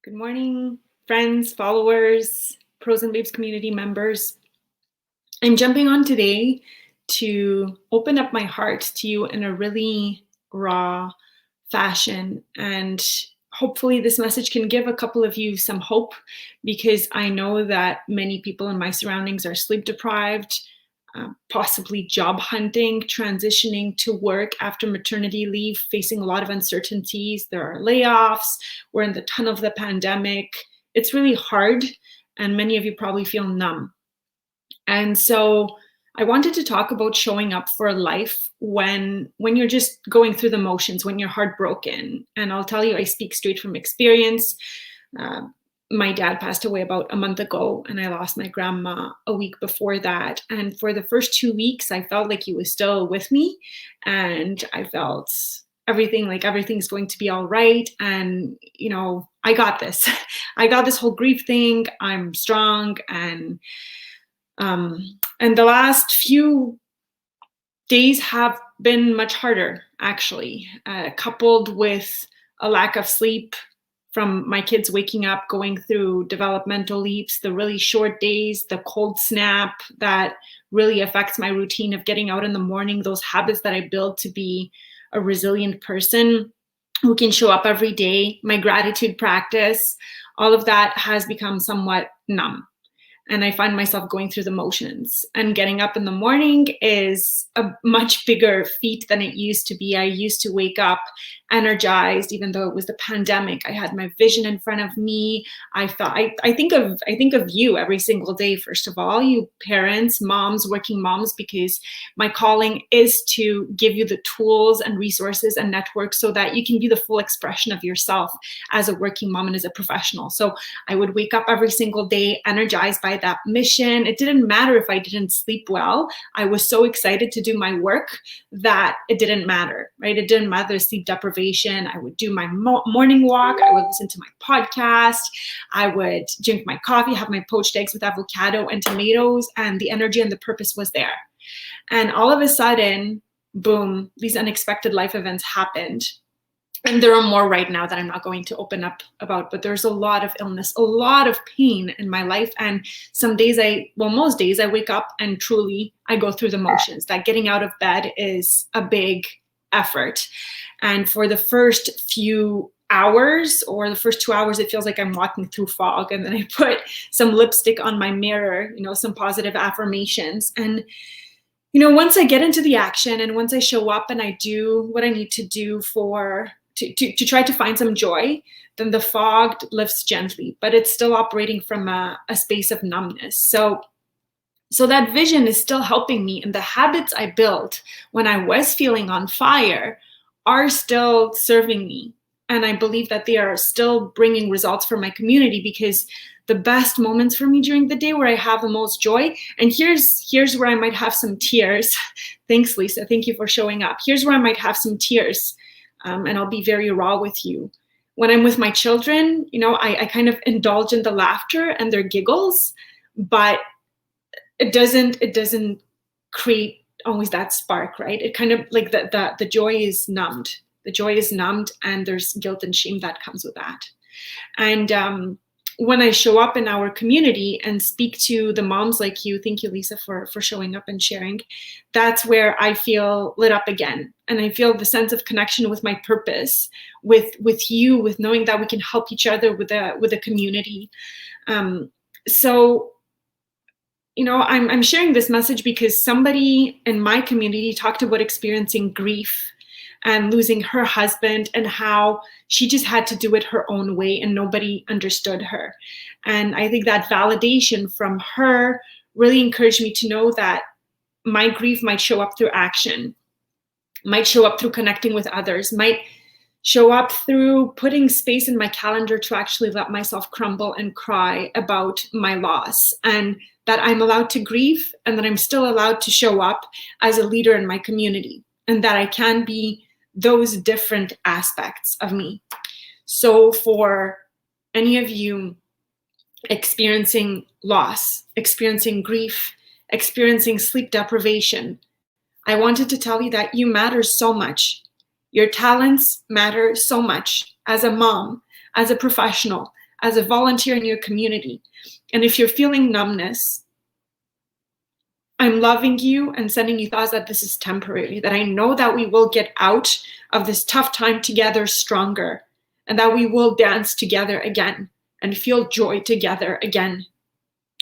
Good morning, friends, followers, Pros and Babes community members. I'm jumping on today to open up my heart to you in a really raw fashion. And hopefully, this message can give a couple of you some hope, because I know that many people in my surroundings are sleep deprived, possibly job hunting, transitioning to work after maternity leave, facing a lot of uncertainties. There are layoffs. We're in the tunnel of the pandemic. It's really hard, and many of you probably feel numb. And so I wanted to talk about showing up for life when you're just going through the motions, when you're heartbroken. And I'll tell you, I speak straight from experience. My dad passed away about a month ago, and I lost my grandma a week before that. And for the first 2 weeks, I felt like he was still with me, and I felt everything's going to be all right. And, I got this. I got this whole grief thing. I'm strong. And the last few days have been much harder, actually, coupled with a lack of sleep from my kids waking up, going through developmental leaps, the really short days, the cold snap that really affects my routine of getting out in the morning, those habits that I built to be a resilient person who can show up every day, my gratitude practice, all of that has become somewhat numb. And I find myself going through the motions. And getting up in the morning is a much bigger feat than it used to be. I used to wake up energized, even though it was the pandemic. I had my vision in front of me. I think of you every single day. First of all, you parents, moms, working moms, because my calling is to give you the tools and resources and networks so that you can be the full expression of yourself as a working mom and as a professional. So I would wake up every single day energized by that mission. It didn't matter if I didn't sleep well. I was so excited to do my work that it didn't matter, right? It didn't matter the sleep deprivation. I would do my morning walk. I would listen to my podcast. I would drink my coffee, have my poached eggs with avocado and tomatoes, and the energy and the purpose was there. And all of a sudden, boom, these unexpected life events happened. And there are more right now that I'm not going to open up about, but there's a lot of illness, a lot of pain in my life. And some days most days I wake up and truly I go through the motions. That getting out of bed is a big effort. And for the first few hours or the first 2 hours, it feels like I'm walking through fog. And then I put some lipstick on my mirror, some positive affirmations. And once I get into the action and once I show up and I do what I need to do to try to find some joy, then the fog lifts gently, but it's still operating from a space of numbness. So that vision is still helping me, and the habits I built when I was feeling on fire are still serving me. And I believe that they are still bringing results for my community, because the best moments for me during the day where I have the most joy, and here's where I might have some tears. Thanks, Lisa. Thank you for showing up. Here's where I might have some tears. And I'll be very raw with you. When I'm with my children, I kind of indulge in the laughter and their giggles, but it doesn't create always that spark, right? It kind of like the joy is numbed. The joy is numbed, and there's guilt and shame that comes with that. And when I show up in our community and speak to the moms like you, thank you, Lisa, for showing up and sharing, that's where I feel lit up again. And I feel the sense of connection with my purpose, with you, with knowing that we can help each other with a community. So I'm sharing this message because somebody in my community talked about experiencing grief and losing her husband, and how she just had to do it her own way and nobody understood her. And I think that validation from her really encouraged me to know that my grief might show up through action, might show up through connecting with others, might show up through putting space in my calendar to actually let myself crumble and cry about my loss, and that I'm allowed to grieve, and that I'm still allowed to show up as a leader in my community, and that I can be those different aspects of me. So for any of you experiencing loss, experiencing grief, experiencing sleep deprivation, I wanted to tell you that you matter so much. Your talents matter so much as a mom, as a professional, as a volunteer in your community. And if you're feeling numbness, I'm loving you and sending you thoughts that this is temporary, that I know that we will get out of this tough time together stronger, and that we will dance together again and feel joy together again.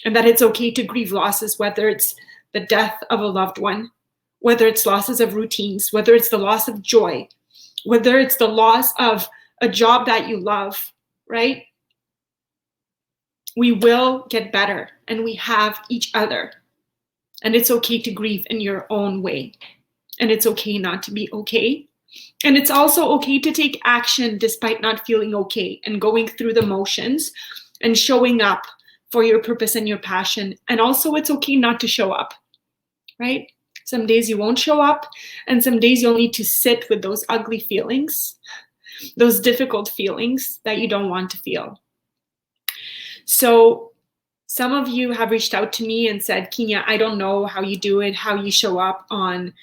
And that it's okay to grieve losses, whether it's the death of a loved one, whether it's losses of routines, whether it's the loss of joy, whether it's the loss of a job that you love, right? We will get better, and we have each other. And it's okay to grieve in your own way. And it's okay not to be okay. And it's also okay to take action despite not feeling okay, and going through the motions and showing up for your purpose and your passion. And also it's okay not to show up, right? Some days you won't show up, and some days you'll need to sit with those ugly feelings, those difficult feelings that you don't want to feel. So some of you have reached out to me and said, Kenya, I don't know how you do it, how you show up on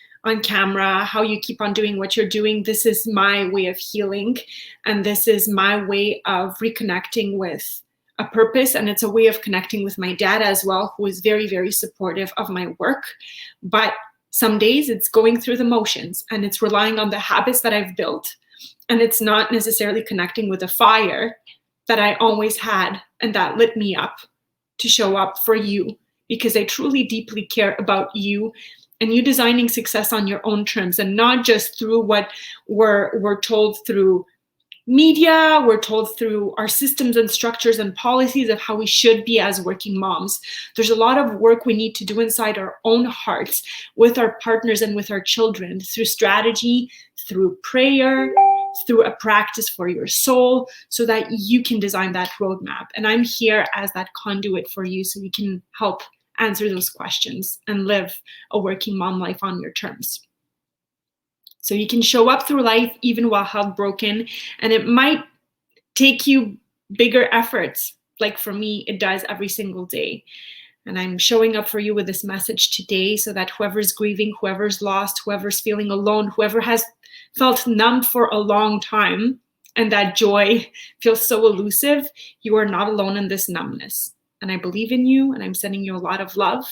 camera, how you keep on doing what you're doing. This is my way of healing, and this is my way of reconnecting with a purpose, and it's a way of connecting with my dad as well, who is very, very supportive of my work. But some days it's going through the motions, and it's relying on the habits that I've built, and it's not necessarily connecting with a fire that I always had and that lit me up to show up for you, because I truly deeply care about you and you designing success on your own terms, and not just through what we're told through media, we're told through our systems and structures and policies of how we should be as working moms. There's a lot of work we need to do inside our own hearts, with our partners and with our children, through strategy, through prayer, through a practice for your soul, so that you can design that roadmap. And I'm here as that conduit for you, so we can help answer those questions and live a working mom life on your terms. So you can show up through life even while heartbroken, and it might take you bigger efforts, like for me, it does every single day. And I'm showing up for you with this message today, so that whoever's grieving, whoever's lost, whoever's feeling alone, whoever has felt numb for a long time, and that joy feels so elusive, you are not alone in this numbness. And I believe in you, and I'm sending you a lot of love.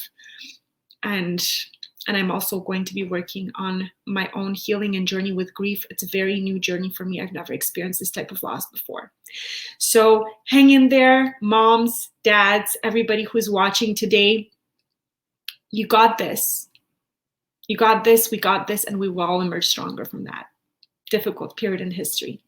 And I'm also going to be working on my own healing and journey with grief. It's a very new journey for me. I've never experienced this type of loss before. So hang in there, moms, dads, everybody who's watching today. You got this. You got this, we got this, and we will all emerge stronger from that difficult period in history.